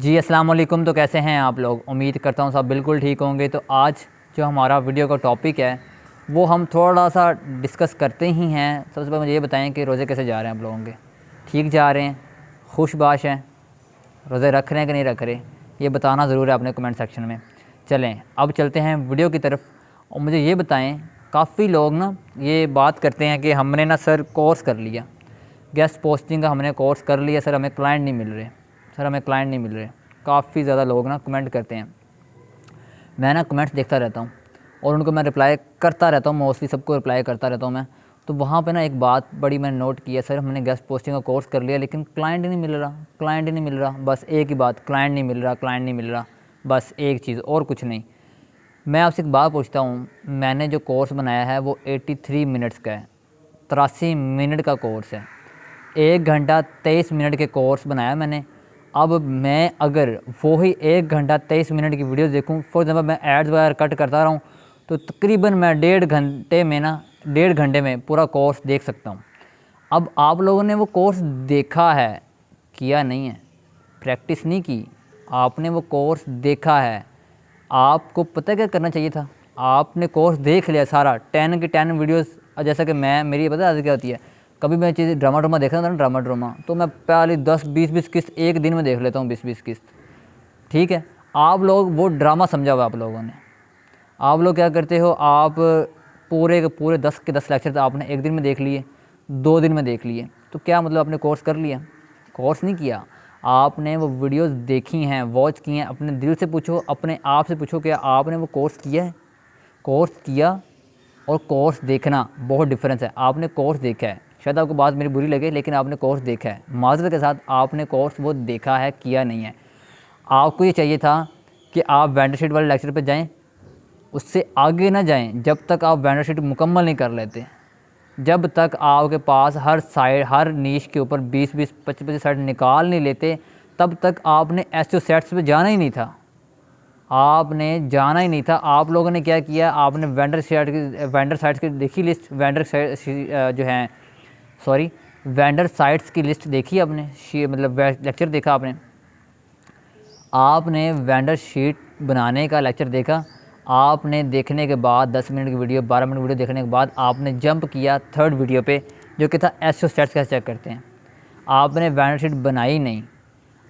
जी अस्सलाम वालेकुम। तो कैसे हैं आप लोग? उम्मीद करता हूँ सब बिल्कुल ठीक होंगे। तो आज जो हमारा वीडियो का टॉपिक है वो हम थोड़ा सा डिस्कस करते ही हैं। सबसे पहले मुझे ये बताएं कि रोज़े कैसे जा रहे हैं आप लोगों के? ठीक जा रहे हैं? खुशबाश हैं? रोज़े रख रहे हैं कि नहीं रख रहे? ये बताना ज़रूर है अपने कमेंट सेक्शन में। चलें अब चलते हैं वीडियो की तरफ और मुझे ये बताएं, काफ़ी लोग ना ये बात करते हैं कि हमने ना सर कोर्स कर लिया, गेस्ट पोस्टिंग का हमने कोर्स कर लिया सर, हमें क्लाइंट नहीं मिल रहे, सर हमें क्लाइंट नहीं मिल रहे। काफ़ी ज़्यादा लोग ना कमेंट करते हैं। मैं ना कमेंट्स देखता रहता हूँ और उनको मैं रिप्लाई करता रहता हूँ, मोस्टली सबको रिप्लाई करता रहता हूँ मैं। तो वहाँ पे ना एक बात बड़ी मैंने नोट की है, सर हमने गेस्ट पोस्टिंग का कोर्स कर लिया लेकिन क्लाइंट ही नहीं मिल रहा, क्लाइंट ही नहीं मिल रहा। बस एक ही बात, क्लाइंट नहीं मिल रहा, क्लाइंट नहीं मिल रहा, बस एक चीज़ और कुछ नहीं। मैं आपसे एक बात पूछता हूँ, मैंने जो कोर्स बनाया है वो 83 मिनट्स का है, 83 मिनट का कोर्स है। 1 घंटा 23 मिनट के कोर्स बनाया मैंने। अब मैं अगर वही 1 घंटा 23 मिनट की वीडियो देखूं, फॉर एग्जाम्पल मैं एड्स वगैरह कट करता रहूं, तो तकरीबन मैं 1.5 घंटे में पूरा कोर्स देख सकता हूं। अब आप लोगों ने वो कोर्स देखा है, किया नहीं है, प्रैक्टिस नहीं की, आपने वो कोर्स देखा है। आपको पता क्या करना चाहिए था? आपने कोर्स देख लिया सारा, 10 की 10 वीडियोस। जैसा कि मेरी पता है क्या होती है, कभी मैं चीज़ ड्रामा देखता था ना, ड्रामा तो मैं पहले 10-20 किस्त एक दिन में देख लेता हूँ, 20 किस्त। ठीक है, आप लोग वो ड्रामा समझा हुआ आप लोगों ने। आप लोग क्या करते हो, आप पूरे के पूरे 10 के 10 लेक्चर आपने एक दिन में देख लिए, 2 दिन में देख लिए। तो क्या मतलब आपने कोर्स कर लिया? कोर्स नहीं किया। आपने वो वीडियोस देखी हैं, वॉच की हैं। अपने दिल से पूछो, अपने आप से पूछो, क्या आपने वो कोर्स किया है? कोर्स किया और कोर्स देखना बहुत डिफरेंस है। आपने कोर्स देखा है, शायद आपको बात मेरी बुरी लगे, लेकिन आपने कोर्स देखा है, माज़रत के साथ आपने कोर्स वो देखा है, किया नहीं है। आपको ये चाहिए था कि आप वेंडर शीट वाले लेक्चर पे जाएं, उससे आगे ना जाएं जब तक आप वेंडर शीट मुकम्मल नहीं कर लेते। जब तक आपके पास हर साइड, हर नीश के ऊपर 20-20, 25-25 साइड निकाल नहीं लेते, तब तक आपने एसईओ सेट्स पे जाना ही नहीं था। आपने जाना ही नहीं था। आप लोगों ने क्या किया, आपने वेंडर साइट्स की देखी लिस्ट, वेंडर साइट्स की लिस्ट देखी आपने, मतलब लेक्चर देखा आपने वेंडर शीट बनाने का लेक्चर देखा। आपने देखने के बाद 10 मिनट की वीडियो, 12 मिनट वीडियो देखने के बाद आपने जंप किया 3rd वीडियो पे, जो कि था एसईओ स्टैट्स कैसे चेक करते हैं। आपने वेंडर शीट बनाई नहीं।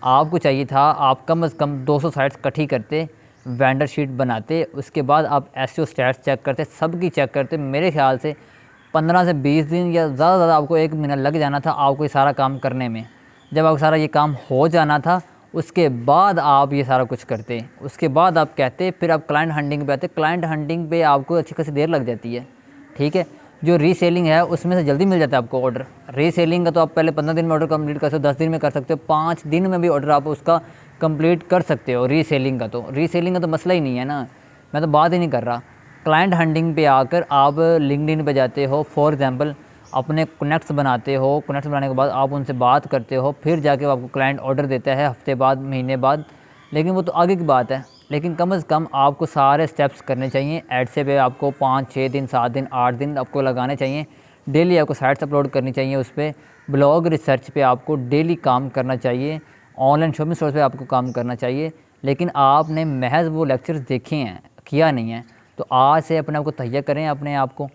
आपको चाहिए था आप कम से कम 200 साइट्स इकट्ठी करते, वेंडर शीट बनाते, उसके बाद आप एसईओ स्टैट्स चेक करते, सबकी चेक करते। मेरे ख्याल से 15 से 20 दिन या ज़्यादा ज़्यादा आपको 1 महीना लग जाना था आपको ये सारा काम करने में। जब आपको सारा ये काम हो जाना था, उसके बाद आप ये सारा कुछ करते, उसके बाद आप कहते, फिर आप क्लाइंट हंटिंग पे आते। क्लाइंट हंटिंग पे आपको अच्छी खासी देर लग जाती है। ठीक है, जो रीसेलिंग है उसमें से जल्दी मिल जाता है आपको ऑर्डर। रीसेलिंग का तो आप पहले 15 दिन में ऑर्डर कंप्लीट कर सकते हो, 10 दिन में कर सकते हो, 5 दिन में भी ऑर्डर आप उसका कंप्लीट कर सकते हो। रीसेलिंग का तो मसला ही नहीं है ना, मैं तो बात ही नहीं कर रहा। क्लाइंट हंटिंग पे आकर आप लिंक्डइन पे जाते हो, फॉर एग्जांपल अपने कनेक्ट्स बनाते हो, कनेक्ट्स बनाने के बाद आप उनसे बात करते हो, फिर जाके आपको क्लाइंट ऑर्डर देता है हफ्ते बाद, महीने बाद। लेकिन वो तो आगे की बात है। लेकिन कम से कम आपको सारे स्टेप्स करने चाहिए। एड से पे आपको 5-6 दिन, 7 दिन, 8 दिन आपको लगाने चाहिए। डेली आपको साइट्स अपलोड करनी चाहिए, उस पर ब्लॉग रिसर्च पे आपको डेली काम करना चाहिए, ऑनलाइन शॉपिंग स्टोर पे आपको काम करना चाहिए। लेकिन आपने महज वो लेक्चर्स देखे हैं, किया नहीं है। तो आज से अपने आप को तैयार करें, अपने आप को।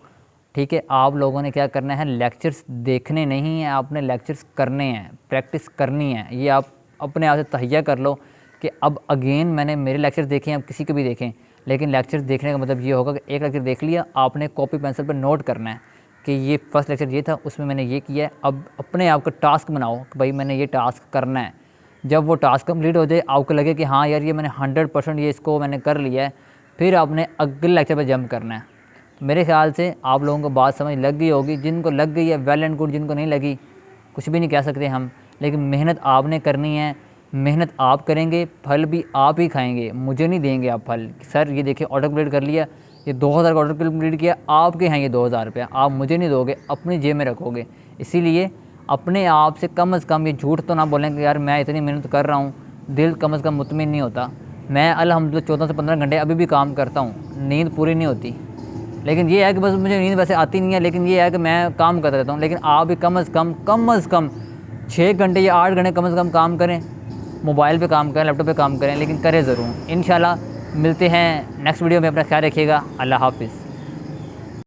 ठीक है, आप लोगों ने क्या करना है, लेक्चर्स देखने नहीं हैं, आपने लेक्चर्स करने हैं, प्रैक्टिस करनी है। ये आप अपने आप से तैयार कर लो कि अब अगेन मैंने मेरे लेक्चर्स देखे हैं, अब किसी को भी देखें। लेकिन लेक्चर्स देखने का मतलब ये होगा कि एक लेक्चर देख लिया, आपने कॉपी पेंसिल पर नोट करना है कि ये फर्स्ट लेक्चर ये था, उसमें मैंने ये किया है। अब अपने आप का टास्क बनाओ कि भाई मैंने ये टास्क करना है। जब वो टास्क कंप्लीट हो जाए, आपको लगे कि हाँ यार ये मैंने 100% ये इसको मैंने कर लिया है, फिर आपने अगले लेक्चर पर जंप करना है। मेरे ख्याल से आप लोगों को बात समझ लग गई होगी। जिनको लग गई है वेल एंड गुड, जिनको नहीं लगी कुछ भी नहीं कह सकते हम। लेकिन मेहनत आपने करनी है, मेहनत आप करेंगे, फल भी आप ही खाएंगे, मुझे नहीं देंगे आप फल। सर ये देखिए ऑर्डर कंप्लीट कर लिया, ये 2000 का ऑर्डर कंप्लीट किया, आपके हैं ये 2000 रुपया, आप मुझे नहीं दोगे, अपनी जेब में रखोगे। इसीलिए अपने आप से कम ये झूठ तो ना बोलें कि यार मैं इतनी मेहनत कर रहा हूँ। दिल कम से कम मुतमिन नहीं होता। मैं अल्हम्दुलिल्लाह 14 से 15 घंटे अभी भी काम करता हूँ, नींद पूरी नहीं होती। लेकिन ये है कि बस मुझे नींद वैसे आती नहीं है, लेकिन ये है कि मैं काम करता रहता हूँ। लेकिन आप भी कम से कम 6 घंटे या 8 घंटे कम से कम काम करें। मोबाइल पे काम करें, लैपटॉप पे काम करें, लेकिन करें ज़रूर। इंशाल्लाह मिलते हैं नेक्स्ट वीडियो में। अपना ख्याल रखिएगा। अल्लाह हाफ़िज़।